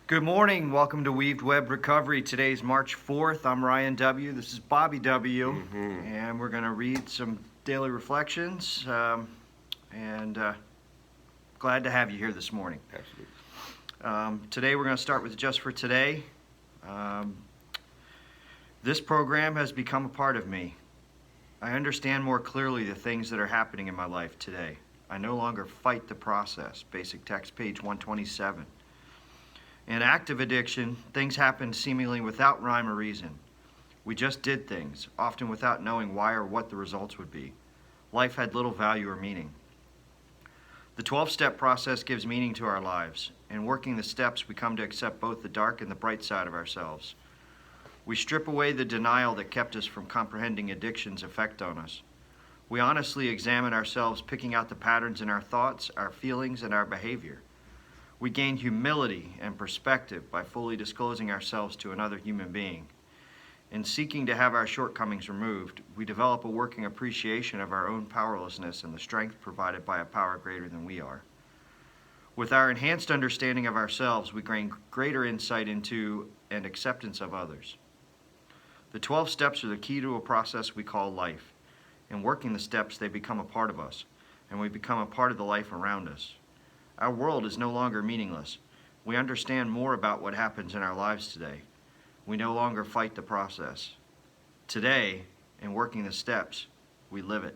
Good morning. Welcome to Weaved Web Recovery. Today's March 4th. I'm Ryan W. This is Bobby W. And we're going to read some daily reflections. Glad to have you here this morning. Absolutely. Today we're going to start with Just for Today. This program has become a part of me. I understand more clearly the things that are happening in my life today. I no longer fight the process. Basic text, page 127. In active addiction, things happened seemingly without rhyme or reason. We just did things, often without knowing why or what the results would be. Life had little value or meaning. The 12-step process gives meaning to our lives. In working the steps, we come to accept both the dark and the bright side of ourselves. We strip away the denial that kept us from comprehending addiction's effect on us. We honestly examine ourselves, picking out the patterns in our thoughts, our feelings, and our behavior. We gain humility and perspective by fully disclosing ourselves to another human being. In seeking to have our shortcomings removed, we develop a working appreciation of our own powerlessness and the strength provided by a power greater than we are. With our enhanced understanding of ourselves, we gain greater insight into and acceptance of others. The 12 steps are the key to a process we call life. In working the steps, they become a part of us, and we become a part of the life around us. Our world is no longer meaningless. We understand more about what happens in our lives today. We no longer fight the process. Today, in working the steps, we live it.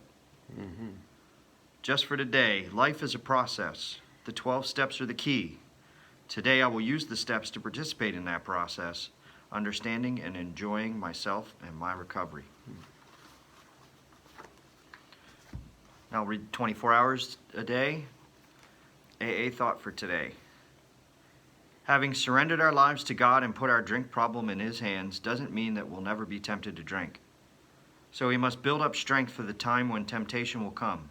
Just for today, life is a process. The 12 steps are the key. Today, I will use the steps to participate in that process, understanding and enjoying myself and my recovery. I'll read 24 hours a day. AA thought for today. Having surrendered our lives to God and put our drink problem in His hands doesn't mean that we'll never be tempted to drink. So we must build up strength for the time when temptation will come.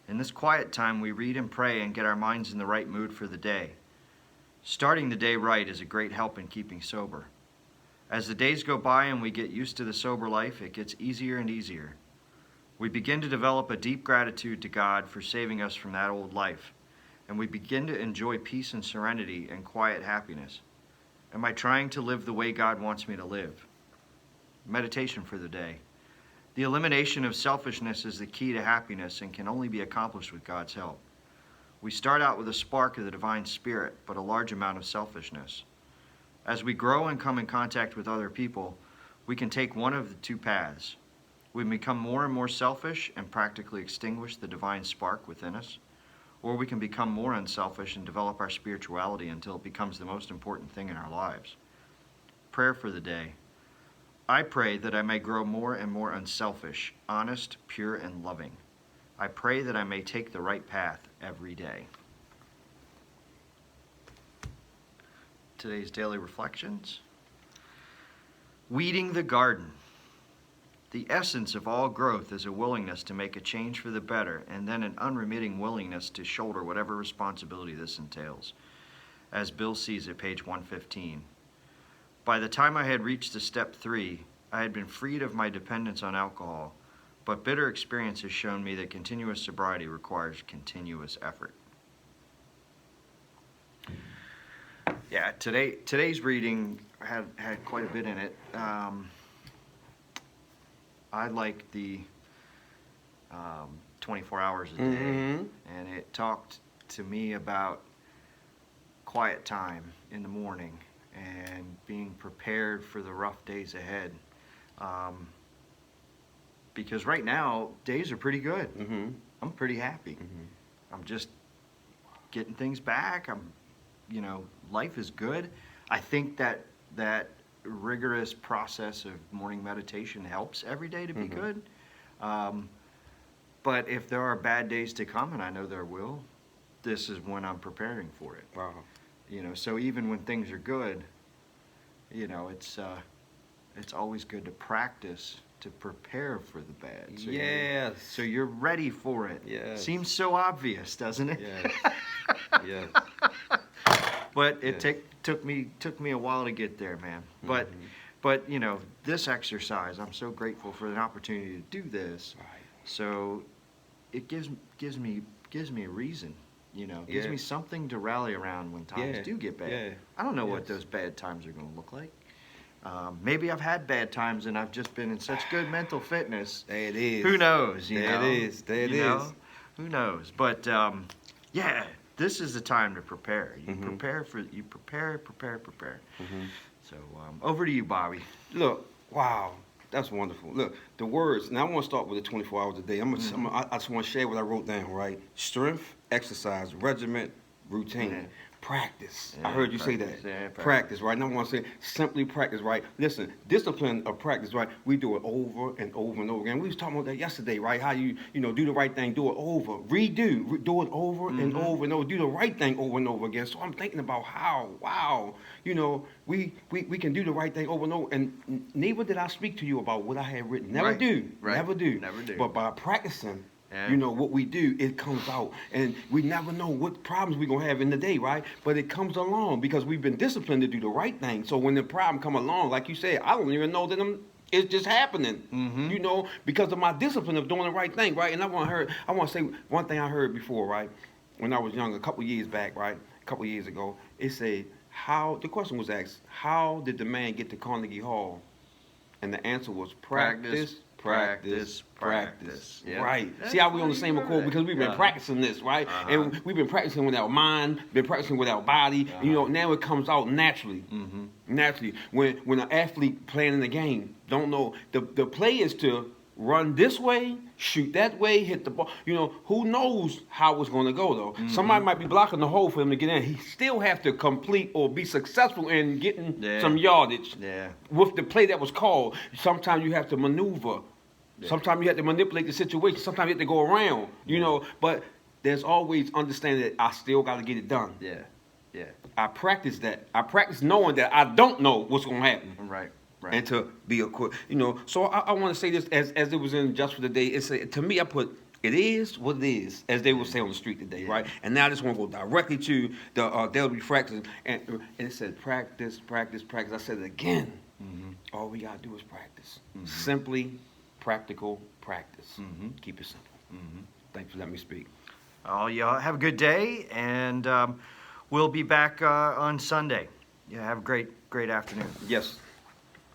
In this quiet time, we read and pray and get our minds in the right mood for the day. Starting the day right is a great help in keeping sober. As the days go by and we get used to the sober life, it gets easier and easier. We begin to develop a deep gratitude to God for saving us from that old life. And we begin to enjoy peace and serenity and quiet happiness. Am I trying to live the way God wants me to live? Meditation for the day. The elimination of selfishness is the key to happiness and can only be accomplished with God's help. We start out with a spark of the divine spirit, but a large amount of selfishness. As we grow and come in contact with other people, we can take one of the two paths. We become more and more selfish and practically extinguish the divine spark within us. Or we can become more unselfish and develop our spirituality until it becomes the most important thing in our lives. Prayer for the day. I pray that I may grow more and more unselfish, honest, pure, and loving. I pray that I may take the right path every day. Today's daily reflections. Weeding the garden. The essence of all growth is a willingness to make a change for the better, and then an unremitting willingness to shoulder whatever responsibility this entails. As Bill sees it, page 115. By the time I had reached the step 3, I had been freed of my dependence on alcohol, but bitter experience has shown me that continuous sobriety requires continuous effort. Yeah, today's reading had quite a bit in it. I like the 24 hours a day, and it talked to me about quiet time in the morning and being prepared for the rough days ahead. Because right now, days are pretty good. I'm pretty happy. I'm just getting things back. Life is good. I think that rigorous process of morning meditation helps every day to be good. But if there are bad days to come, and I know there will, this is when I'm preparing for it. Wow. So even when things are good, it's always good to practice to prepare for the bad. So you're ready for it. Yes. Seems so obvious, doesn't it? Yes. Yes. But it took me a while to get there, man. But this exercise, I'm so grateful for the opportunity to do this. Right. So it gives me a reason You know, gives Yeah. me something to rally around when times Yeah. do get bad. Yeah. I don't know what Yes. those bad times are going to look like. Maybe I've had bad times and I've just been in such good mental fitness. There it is. Who knows? You There know? it is. There it You know? is. Who knows? But yeah, this is the time to prepare. You Mhm. prepare. Mhm. So over to you, Bobby. Look, wow, that's wonderful. Look, the words. Now I want to start with the 24 hours a day. I just want to share what I wrote down. Right, strength, exercise, regiment, routine. Yeah. Practice. Yeah, I heard you say practice. that. Yeah, Practice, right? And I want to say simply practice, right? Listen, discipline of practice, right? We do it over and over and over again. We was talking about that yesterday, right? How you do the right thing, do it over, do it over and over and over, do the right thing over and over again. So I'm thinking about how, wow, we can do the right thing over and over. And neither did I speak to you about what I had written. Never Right, do, right. never do, Never do. But by practicing. Yeah. What we do, it comes out. And we never know what problems we're going to have in the day, right? But it comes along because we've been disciplined to do the right thing. So when the problem come along, like you said, I don't even know that it's just happening, because of my discipline of doing the right thing, right? And I want to say one thing I heard before, right? When I was young, a couple years back, right? A couple years ago, it said, the question was asked, how did the man get to Carnegie Hall? And the answer was practice. Yeah. Right. That's See how we on the funny same you know accord that. because we've been practicing this, right? And we've been practicing with our mind, been practicing with our body. Now it comes out naturally. Naturally. When an athlete playing in the game, don't know the play is to run this way, shoot that way, hit the ball. Who knows how it's going to go though? Somebody might be blocking the hole for him to get in. He still have to complete or be successful in getting some yardage with the play that was called. Sometimes you have to maneuver. Sometimes you have to manipulate the situation. Sometimes you have to go around, But there's always understanding that I still got to get it done. Yeah. I practice that. I practice knowing that I don't know what's going to happen. Right. And to be equipped, So I want to say this as it was in Just for the Day. To me, I put it is what it is, as they would say on the street today, right? And now I just want to go directly to the daily practice, and it said practice. I said it again. All we gotta do is practice. Simply practical practice. Keep it simple. Thanks for letting me speak. Y'all have a good day, and we'll be back on Sunday. Yeah, have a great afternoon. Yes.